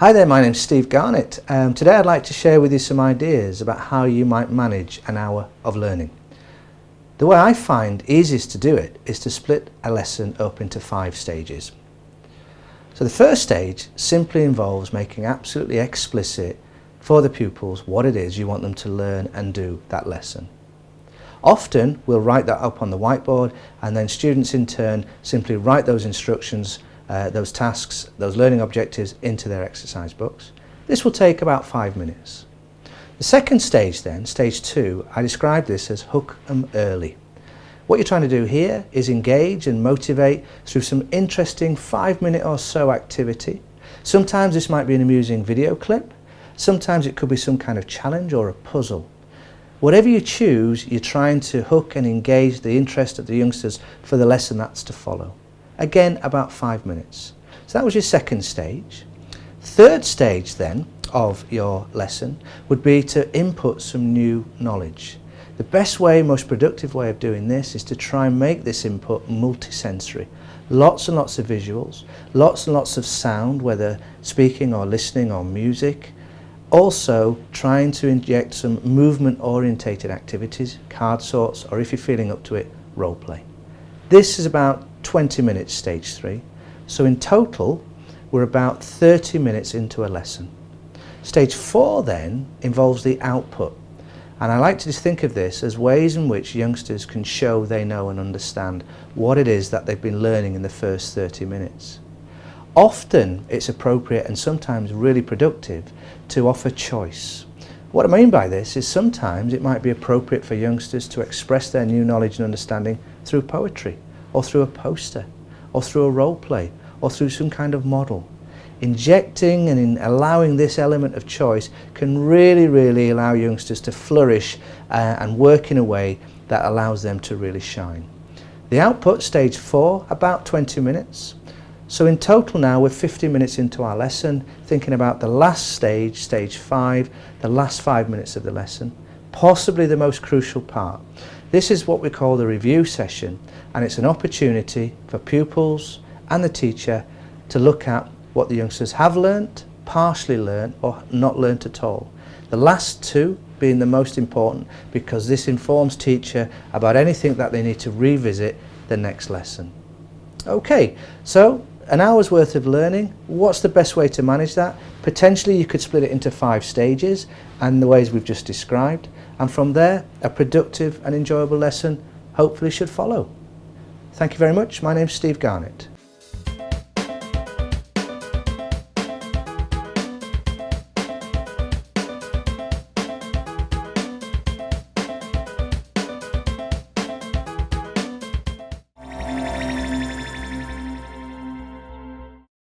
Hi there, my name's Steve Garnett. Today I'd like to share with you some ideas about how you might manage an hour of learning. The way I find easiest to do it is to split a lesson up into 5 stages. So the first stage simply involves making absolutely explicit for the pupils what it is you want them to learn and do that lesson. Often we'll write that up on the whiteboard, and then students in turn simply write those instructions, those tasks, those learning objectives into their exercise books. This will take about 5 minutes. The second stage then, stage 2, I describe this as hook 'em early. What you're trying to do here is engage and motivate through some interesting 5-minute or so activity. Sometimes this might be an amusing video clip, sometimes it could be some kind of challenge or a puzzle. Whatever you choose, you're trying to hook and engage the interest of the youngsters for the lesson that's to follow. Again, about 5 minutes. So that was your second stage. Third stage then of your lesson would be to input some new knowledge. The best way, most productive way of doing this is to try and make this input multisensory. Lots and lots of visuals, lots and lots of sound, whether speaking or listening or music. Also trying to inject some movement orientated activities, card sorts, or if you're feeling up to it, role play. This is about 20 minutes, stage 3. So in total, we're about 30 minutes into a lesson. Stage 4 then involves the output. And I like to just think of this as ways in which youngsters can show they know and understand what it is that they've been learning in the first 30 minutes. Often it's appropriate and sometimes really productive to offer choice. What I mean by this is sometimes it might be appropriate for youngsters to express their new knowledge and understanding through poetry, or through a poster, or through a role play, or through some kind of model. Injecting and allowing this element of choice can really allow youngsters to flourish and work in a way that allows them to really shine. The output, stage 4, about 20 minutes. So in total now we're 50 minutes into our lesson, thinking about the last stage, stage 5, the last 5 minutes of the lesson, possibly the most crucial part. This is what we call the review session, and it's an opportunity for pupils and the teacher to look at what the youngsters have learnt, partially learnt, or not learnt at all. The last 2 being the most important, because this informs teacher about anything that they need to revisit the next lesson. Okay, so an hour's worth of learning. What's the best way to manage that? Potentially you could split it into 5 stages and the ways we've just described, and from there a productive and enjoyable lesson hopefully should follow. Thank you very much. My name's Steve Garnett.